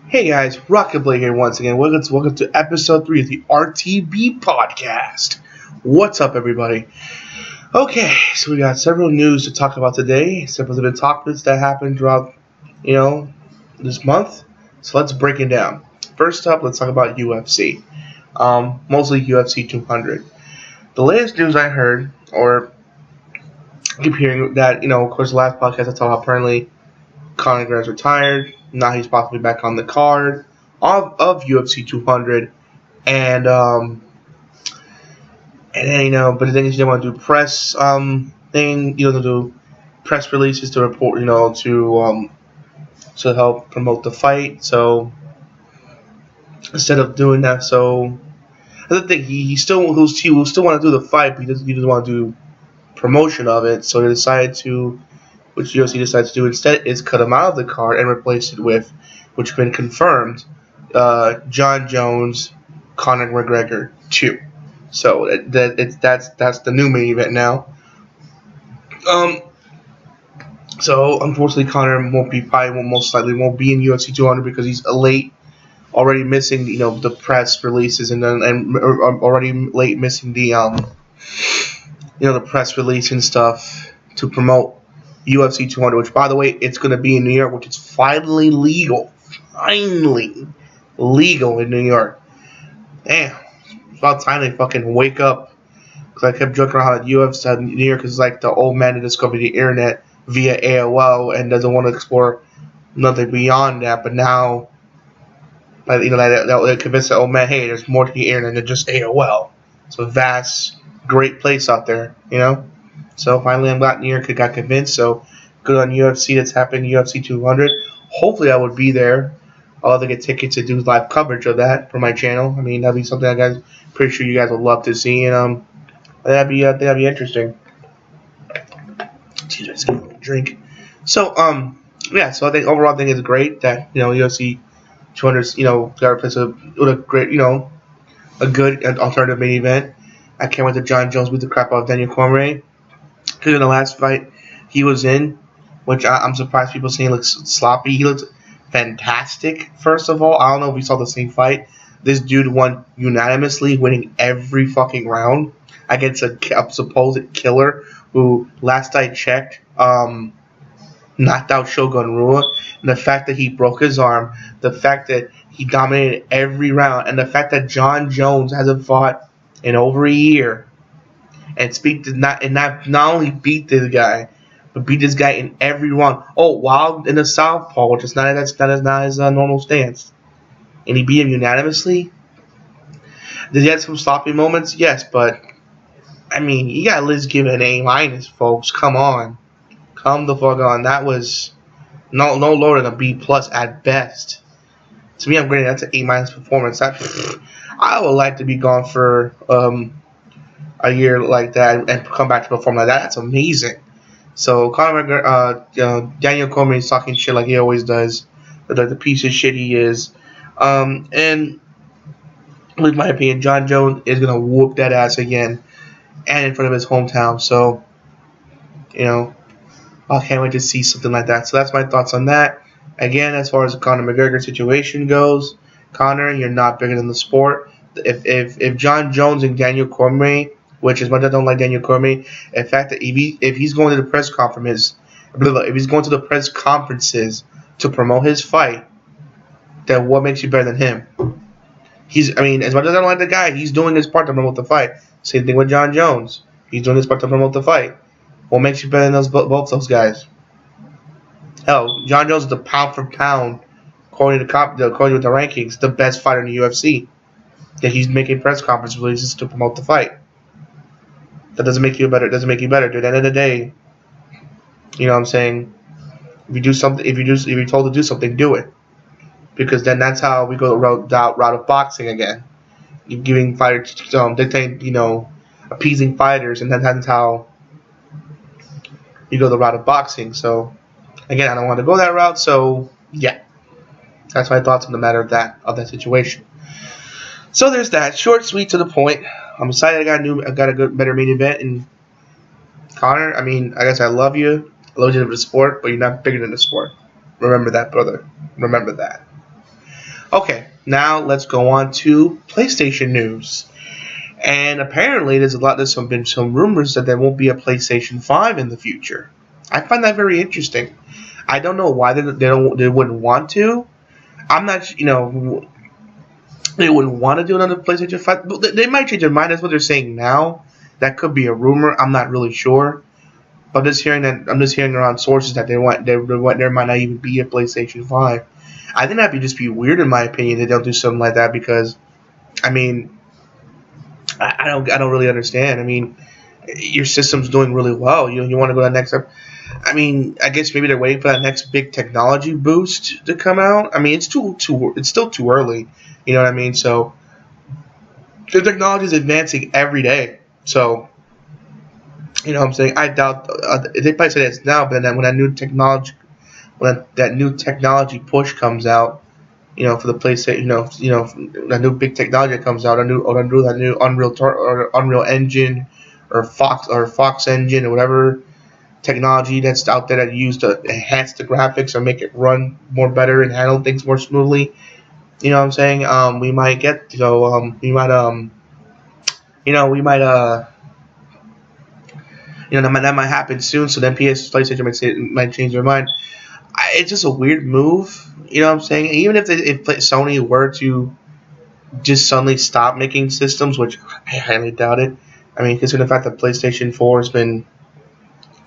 Hey guys, RockingTheBlade here once again. Welcome to episode 3 of the RTB Podcast. What's up, everybody? Okay, so we got several news to talk about today. Several different topics that happened throughout, this month. So let's break it down. First up, let's talk about UFC. Mostly UFC 200. The latest news I heard, or keep hearing that, of course, the last podcast I talked about apparently Conor McGregor's retired. Now he's possibly back on the card of UFC 200, and then but the thing is, they want to do press thing, to do press releases to report, to help promote the fight. So instead of doing that, so I think he still will still want to do the fight, but he doesn't want to do promotion of it. So they decided to. Which UFC decides to do instead is cut him out of the card and replace it with, which has been confirmed, Jon Jones, Conor McGregor 2. So that's the new main event now. So unfortunately, Conor most likely won't be in UFC 200 because he's late, already missing the press releases and already late missing the the press release and stuff to promote UFC 200, which, by the way, it's going to be in New York, which is finally legal. Finally legal in New York. Damn. It's about time they fucking wake up. Because I kept joking around at UFC in New York is like the old man that discovered the internet via AOL and doesn't want to explore nothing beyond that. But now, that convinced the old man, hey, there's more to the internet than just AOL. It's a vast, great place out there, So finally, I'm glad New York got convinced. So good on UFC that's happening, UFC 200. Hopefully, I would be there. I'll have to get tickets to do live coverage of that for my channel. I mean, that'd be something pretty sure you guys would love to see, and that'd be interesting. Excuse me, just give me a drink. So yeah. So I think overall, I think it's great that UFC 200, got replaced with a great, a good alternative main event. I can't wait to Jon Jones beat the crap out of Daniel Cormier. Because in the last fight he was in, which I'm surprised people saying he looks sloppy. He looked fantastic, first of all. I don't know if we saw the same fight. This dude won unanimously, winning every fucking round against a supposed killer who, last I checked, knocked out Shogun Rua. And the fact that he broke his arm, the fact that he dominated every round, and the fact that Jon Jones hasn't fought in over a year. And not only beat this guy, but beat this guy in every round. Oh, while in the southpaw, which is not his normal stance, and he beat him unanimously. Did he have some sloppy moments? Yes, but I mean, you gotta at least give it an A-, folks. Come on, come the fuck on. That was no lower than a B+ at best. To me, I'm grading that's an A- performance. I would like to be gone for a year like that and come back to perform like that. That's amazing. So Conor McGregor, Daniel Cormier is talking shit like he always does, like the piece of shit he is. And in my opinion, Jon Jones is gonna whoop that ass again, and in front of his hometown. So, I can't wait to see something like that. So that's my thoughts on that. Again, as far as the Conor McGregor situation goes, Conor, you're not bigger than the sport. If Jon Jones and Daniel Cormier, which as much as I don't like Daniel Cormier, in fact that if he's going to the press conferences, to promote his fight, then what makes you better than him? As much as I don't like the guy, he's doing his part to promote the fight. Same thing with Jon Jones. He's doing his part to promote the fight. What makes you better than both those guys? Hell, Jon Jones is the pound for pound, according to the rankings, the best fighter in the UFC. That he's making press conference releases to promote the fight. That doesn't make you better. It doesn't make you better. Dude, at the end of the day, you know what I'm saying? If you do something, if you're told to do something, do it. Because then that's how we go the route of boxing again. You're giving fighters, dictating, appeasing fighters, and then that's how you go the route of boxing. So, again, I don't want to go that route. So, yeah, that's my thoughts on the matter of that situation. So there's that. Short, sweet, to the point. I'm excited I got a better main event. And Conor, I guess I love you. I love you for the sport, but you're not bigger than the sport. Remember that, brother. Remember that. Okay, now let's go on to PlayStation news. And apparently, there's been some rumors that there won't be a PlayStation 5 in the future. I find that very interesting. I don't know why they wouldn't want to. I'm not, they wouldn't want to do another PlayStation 5. But they might change their mind. That's what they're saying now. That could be a rumor. I'm not really sure. But I'm just hearing around sources that there might not even be a PlayStation 5. I think that'd just be weird, in my opinion, that they'll do something like that, because, I mean, I don't really understand. I mean, your system's doing really well. You want to go to the next step. I mean, I guess maybe they're waiting for that next big technology boost to come out. I mean, it's still too early. You know what I mean? So the technology is advancing every day. So, you know what I'm saying? I doubt they probably say it's now, but then when that new technology push comes out, for the PlayStation, that new big technology that comes out, that new Unreal Engine or Fox Engine or whatever technology that's out there that used to enhance the graphics or make it run more better and handle things more smoothly. You know what I'm saying? We might get that might happen soon. So then PlayStation might change their mind. It's just a weird move. You know what I'm saying? Even if Sony were to just suddenly stop making systems, which I highly doubt it. I mean, considering the fact that PlayStation 4 has been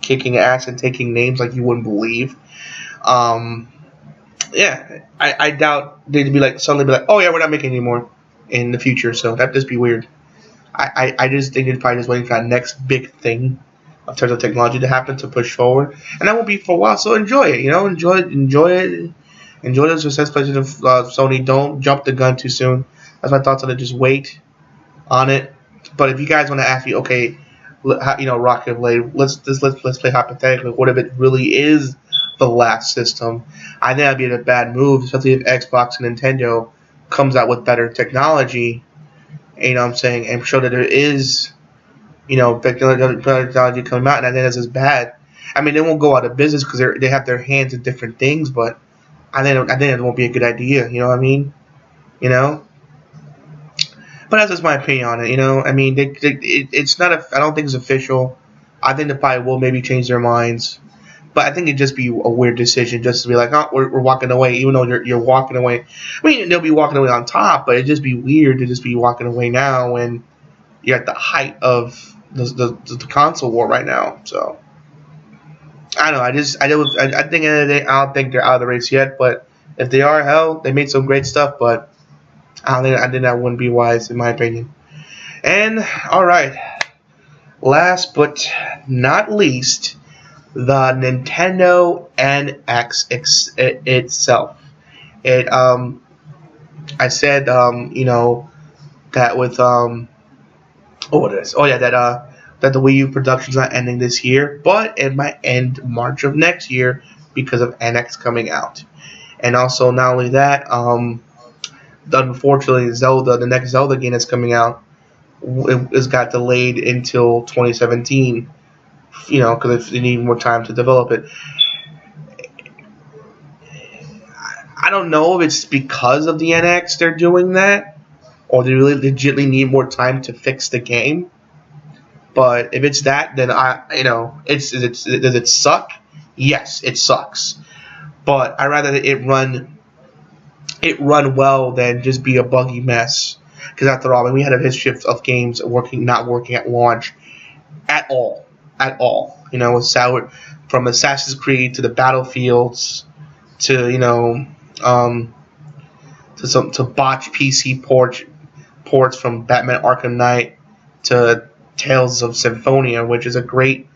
kicking ass and taking names like you wouldn't believe. I doubt they'd suddenly be like, oh yeah, we're not making anymore in the future. So that'd just be weird. I just think they're probably just waiting for that next big thing in terms of technology to happen to push forward, and that won't be for a while. So enjoy it, enjoy it. Enjoy the success, PlayStation, Sony. Don't jump the gun too soon. That's my thoughts on it. Just wait on it. But if you guys want to ask me, okay, RockingTheBlade, let's play hypothetically. What if it really is the last system? I think that'd be a bad move, especially if Xbox and Nintendo comes out with better technology. You know what I'm saying? And show that there is, technology coming out, and I think that's just bad. I mean, they won't go out of business because they have their hands in different things, but I think it won't be a good idea. You know what I mean? But that's just my opinion on it. I mean, it's not. I don't think it's official. I think they probably will maybe change their minds, but I think it'd just be a weird decision just to be like, oh, we're walking away, even though you're walking away. I mean, they'll be walking away on top, but it'd just be weird to just be walking away now when you're at the height of the console war right now. So I don't know. I think at the end of the day, I don't think they're out of the race yet. But if they are, hell, they made some great stuff. But I think that wouldn't be wise, in my opinion. And all right, last but not least, the Nintendo NX itself. I said that with that the Wii U production's not ending this year, but it might end March of next year because of NX coming out. And also, not only that, unfortunately, the next Zelda game that's coming out, it got delayed until 2017. Because they need more time to develop it. I don't know if it's because of the NX they're doing that, or they really legitimately need more time to fix the game. But if it's that, then does it suck? Yes, it sucks. But I'd rather it run well than just be a buggy mess. Because after all, we had a history of games not working at launch at all. With sour, from Assassin's Creed to the Battlefields to to botched PC ports from Batman Arkham Knight to Tales of Symphonia, which is a great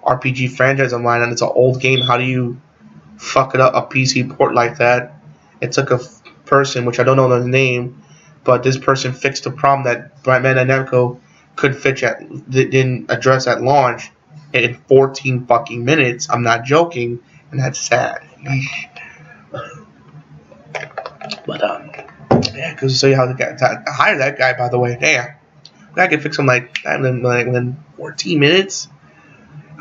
RPG franchise of mine, and it's an old game. How do you fuck it up a PC port like that? It took a person, which I don't know the name, but this person fixed the problem that Batman and Namco didn't address at launch in 14 fucking minutes. I'm not joking, and that's sad. But yeah, because to show you how the guy hire that guy, by the way. Damn, I can fix him in 14 minutes.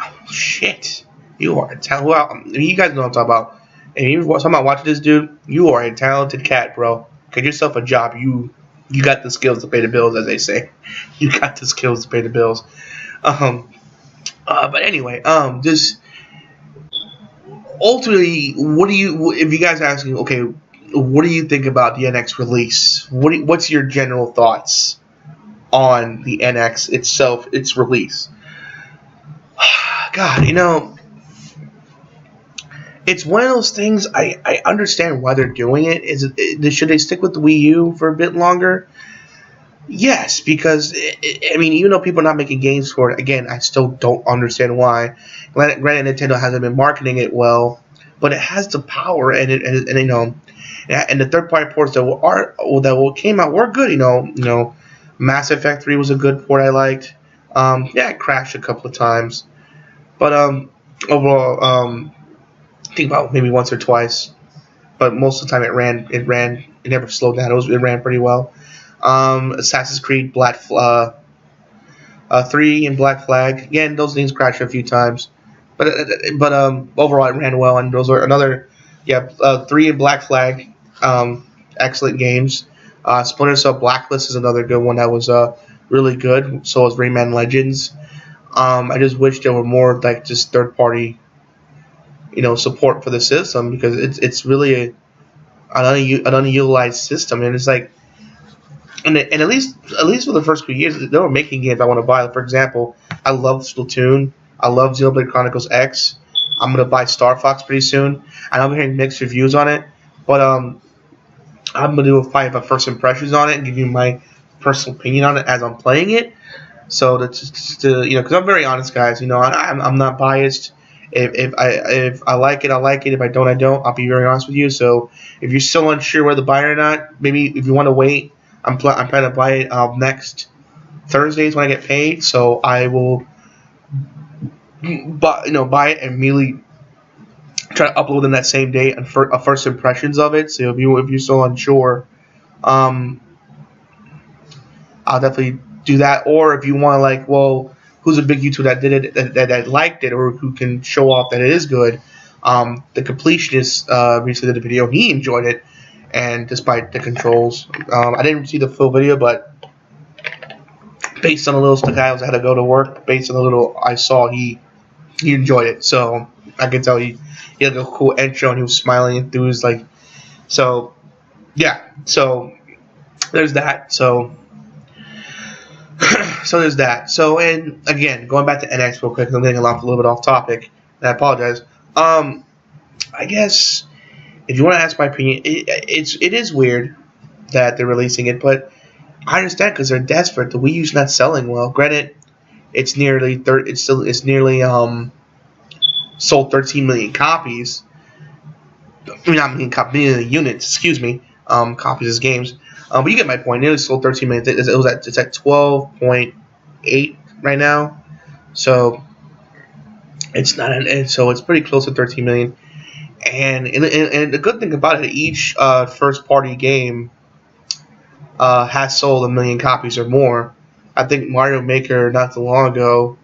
Oh, shit, you are a talented. Well, you guys know what I'm talking about. And you talking about watching this dude, you are a talented cat, bro. get yourself a job. You got the skills to pay the bills, as they say. You got the skills to pay the bills. But anyway, just ultimately, if you guys are asking, okay, what do you think about the NX release? What's your general thoughts on the NX itself, its release? God, it's one of those things. I understand why they're doing it. Should they stick with the Wii U for a bit longer? Yes, because even though people are not making games for it, again, I still don't understand why. Granted, Nintendo hasn't been marketing it well, but it has the power, and the third-party ports that came out were good. Mass Effect 3 was a good port I liked. It crashed a couple of times, but overall, I think about maybe once or twice. But most of the time, it never slowed down. It ran pretty well. Assassin's Creed 3 and Black Flag. Again, those things crashed a few times, but overall it ran well. And those are 3 and Black Flag, excellent games. Splinter Cell Blacklist is another good one that was really good. So was Rayman Legends. I just wish there were more like just third party, support for the system, because it's really an unutilized system, and it's like. And at least for the first few years, they were making games I want to buy. For example, I love Splatoon. I love Xenoblade Chronicles X. I'm going to buy Star Fox pretty soon. I know I'm hearing mixed reviews on it, but I'm going to do a first impressions on it and give you my personal opinion on it as I'm playing it. So because I'm very honest, guys. I'm not biased. If I like it, I like it. If I don't, I don't. I'll be very honest with you. So if you're still unsure whether to buy it or not, maybe if you want to wait. I'm planning to buy it next Thursdays when I get paid, so I will buy it and immediately try to upload in that same day and first impressions of it. So if you're still unsure, I'll definitely do that. Or if you want who's a big YouTuber that did it that liked it, or who can show off that it is good? The Completionist recently did a video. He enjoyed it. And despite the controls, I didn't see the full video, but based on the little stuff I had to go to work, based on the little I saw, he enjoyed it. So I could tell he had a cool intro and he was smiling through his So yeah, so there's that. So there's that. So, and again, going back to NX real quick, I'm getting a little bit off topic, and I apologize. I guess. If you want to ask my opinion, it is weird that they're releasing it, but I understand because they're desperate. The Wii U's not selling well. Granted, it's nearly sold 13 million copies. Not million units. Excuse me. Copies as games. But you get my point. It was sold 13 million. It's at 12.8 right now. So it's not, and so it's pretty close to 13 million. And the good thing about it, each first-party game has sold 1 million copies or more. I think Mario Maker not too long ago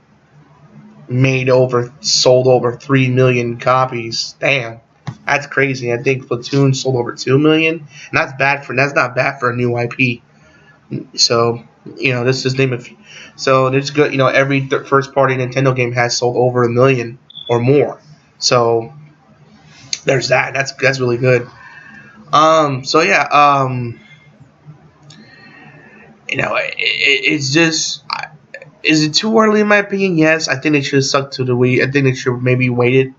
sold over 3 million copies. Damn, that's crazy. I think Splatoon sold over 2 million, and that's not bad for a new IP. So let's just name a few. So it's good. Every first-party Nintendo game has sold over 1 million or more. So there's that. That's really good. So yeah. It's just. Is it too early in my opinion? Yes, I think they should have stuck to the Wii. I think they should maybe waited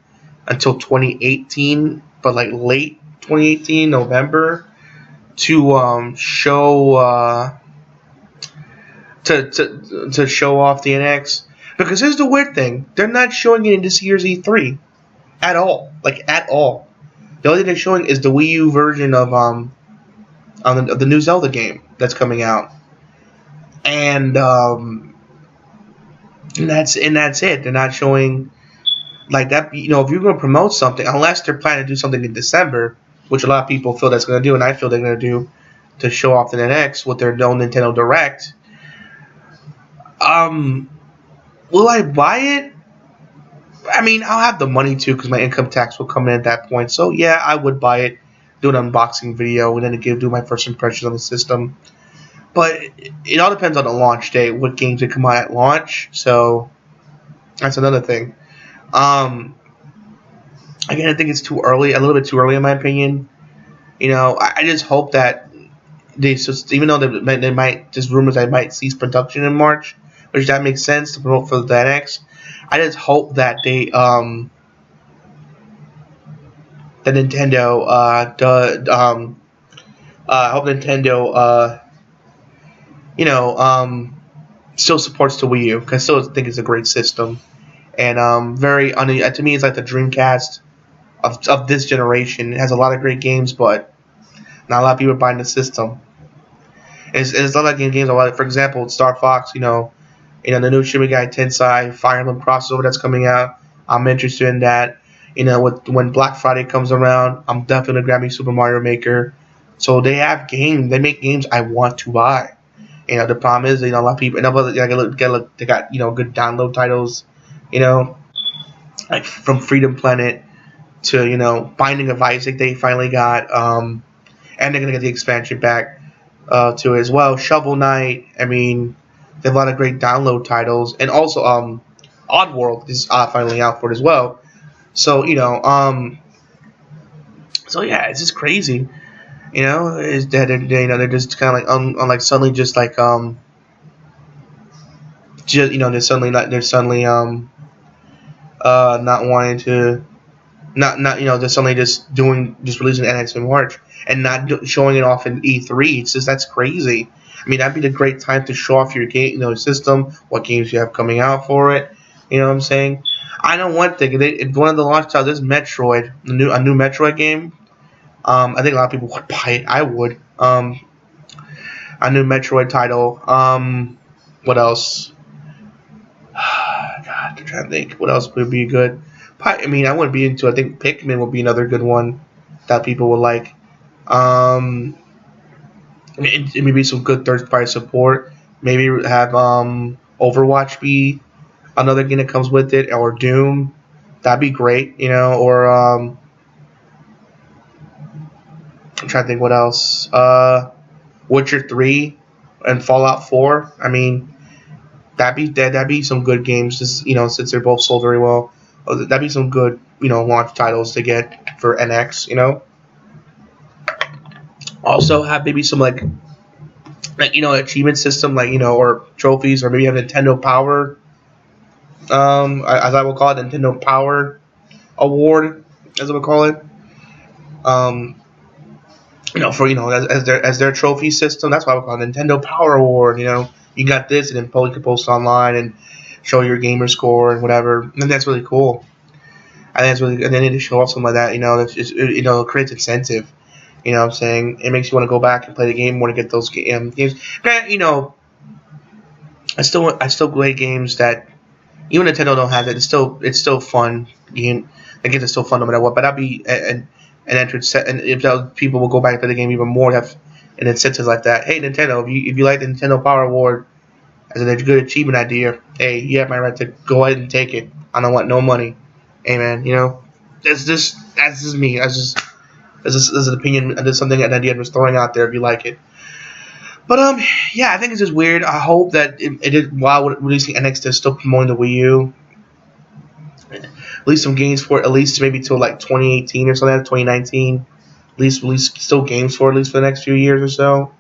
until 2018, but late 2018, November, to show to show off the NX. Because here's the weird thing: they're not showing it in this year's E3 at all. At all. The only thing they're showing is the Wii U version of the new Zelda game that's coming out, and that's it. They're not showing that. If you're going to promote something, unless they're planning to do something in December, which a lot of people feel that's going to do, and I feel they're going to do, to show off the NX with their no Nintendo Direct. Will I buy it? I mean, I'll have the money to, because my income tax will come in at that point. So yeah, I would buy it do an unboxing video and then do my first impressions on the system. But it all depends on the launch date, what games that come out at launch. So that's another thing. Again, I think it's too early, a little bit too early in my opinion. I just hope that even though they might, just rumors I might cease production in March, which that makes sense to promote for the NX. I just hope that they that Nintendo I hope Nintendo still supports the Wii U, because I still think it's a great system, and to me it's like the Dreamcast of this generation. It has a lot of great games, but not a lot of people are buying the system. It's a lot of games. For example, Star Fox. The new Shin Megami Tensei Fire Emblem crossover that's coming out. I'm interested in that. When Black Friday comes around, I'm definitely gonna grab me Super Mario Maker. So they have games. They make games I want to buy. The problem is, a lot of people. They got good download titles. Like from Freedom Planet to Binding of Isaac. They finally got. And they're gonna get the expansion back to it as well. Shovel Knight. I mean, they have a lot of great download titles, and also Oddworld is finally out for it as well. So so yeah, it's just crazy. Is that they're just kind of like suddenly just like they're suddenly not wanting to they're suddenly just releasing NX in March and not showing it off in E3. It's just, that's crazy. I mean, that'd be the great time to show off your game, system, what games you have coming out for it. You know what I'm saying? I know one thing. If one of the launch titles is Metroid, a new Metroid game, I think a lot of people would buy it. I would. A new Metroid title. What else? God, I'm trying to think. What else would be good? I mean, I wouldn't be into. I think Pikmin would be another good one that people would like. Maybe some good third-party support. Maybe have Overwatch be another game that comes with it, or Doom. That'd be great, Or I'm trying to think what else. Witcher 3 and Fallout 4. I mean, that'd be some good games. Just, since they're both sold very well, that'd be some good launch titles to get for NX. Also have maybe some like achievement system, or trophies, or maybe have Nintendo Power, as I will call it, Nintendo Power Award, as I would call it. As their trophy system. That's why I would call it Nintendo Power Award. You got this, and then you can post online and show your gamer score and whatever. And that's really cool. I think that's really, and they need to show off something like that. It creates incentive. You know what I'm saying? It makes you want to go back and play the game more to get those games. Granted, I still play games that even Nintendo don't have it. It's still fun game. The games are still fun no matter what. But that'd be an entrance set, and if people will go back and play the game even more, have an incentive like that. Hey, Nintendo, if you like the Nintendo Power Award as a good achievement idea, hey, you have my right to go ahead and take it. I don't want no money. Hey, man, that's just me. This is an opinion. This is something, an idea I was throwing out there if you like it. But yeah, I think it's just weird. I hope that it is, while releasing NX, they're still promoting the Wii U. Release some games for it, at least maybe till like 2018 or something, 2019. At least release still games for it, at least for the next few years or so.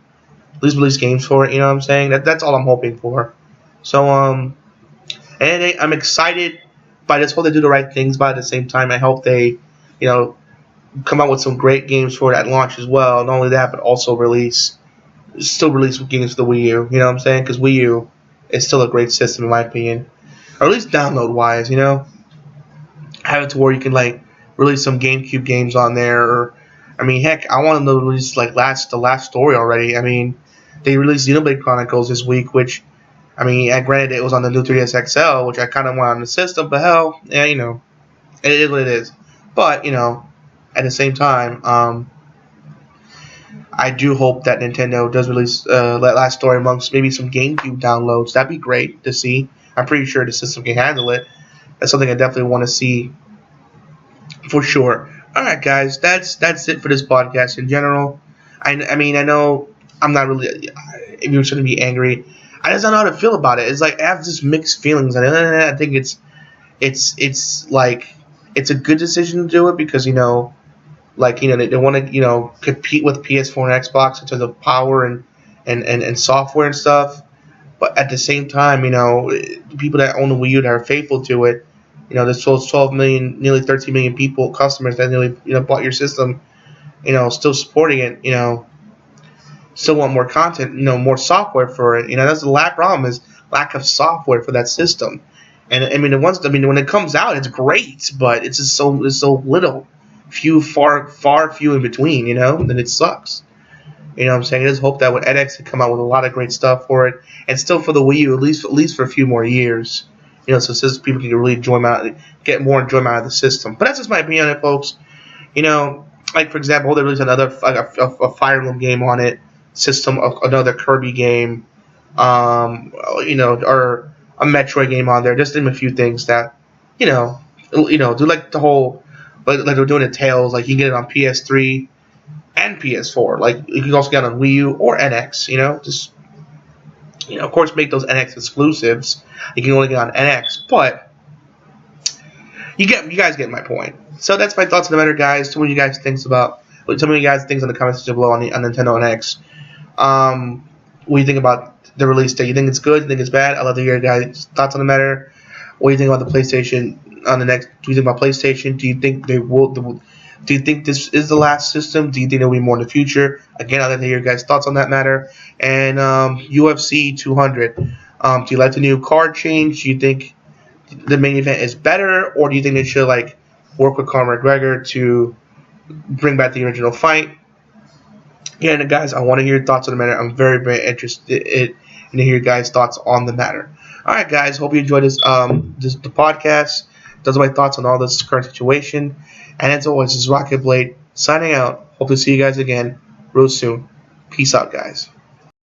At least release games for it. You know what I'm saying? That's all I'm hoping for. So and I'm excited. But I just hope they do the right things. But at the same time, I hope they, come out with some great games for it at launch as well. Not only that, but also release games for the Wii U. You know what I'm saying? Because Wii U is still a great system in my opinion, or at least download wise. Have it to where you can release some GameCube games on there. Or, I mean, heck, I want them to release the last story already. I mean, they released Xenoblade Chronicles this week, which, I mean, granted it was on the new 3DS XL, which I kind of want on the system, but hell, yeah, it is what it is. But at the same time, I do hope that Nintendo does release that last story amongst maybe some GameCube downloads. That'd be great to see. I'm pretty sure the system can handle it. That's something I definitely want to see for sure. All right, guys, that's it for this podcast in general. I mean, I know I'm not really. If you shouldn't be angry, I just don't know how to feel about it. It's like I have just mixed feelings, and I think it's like it's a good decision to do it because they want to compete with PS4 and Xbox in terms of power and software and stuff. But at the same time, the people that own the Wii U that are faithful to it, there's 12 million, nearly 13 million customers that nearly bought your system, still supporting it, still want more content, more software for it. That's the problem is lack of software for that system. And I mean, when it comes out, it's great, but it's just so little, far few in between, then it sucks. You know what I'm saying? I just hope that with NX can come out with a lot of great stuff for it, and still for the Wii U, at least for a few more years. So people can really get more enjoyment out of the system. But that's just my opinion on it, folks. Like for example, they released another a Fire Emblem game on it, system of another Kirby game, or a Metroid game on there. Just name a few things that, do like the whole, like they're doing it Tales. Like you can get it on PS3 and PS4. Like you can also get it on Wii U or NX. Of course, make those NX exclusives. You can only get on NX, but you guys get my point. So that's my thoughts on the matter, guys. Tell me what you guys think in the comment section below on Nintendo NX. What do you think about the release date? You think it's good? You think it's bad? I'd love to hear your guys' thoughts on the matter. What do you think about the PlayStation on the next? Do you think about PlayStation? Do you think they will? Do you think this is the last system? Do you think there will be more in the future? Again, I'd like to hear your guys' thoughts on that matter. And UFC 200. Do you like the new card change? Do you think the main event is better, or do you think they should work with Conor McGregor to bring back the original fight? Yeah, and guys, I want to hear your thoughts on the matter. I'm very, very interested in to hear your guys' thoughts on the matter. All right, guys, hope you enjoyed the podcast. Those are my thoughts on all this current situation. And as always, this is RockingTheBlade signing out. Hope to see you guys again real soon. Peace out, guys.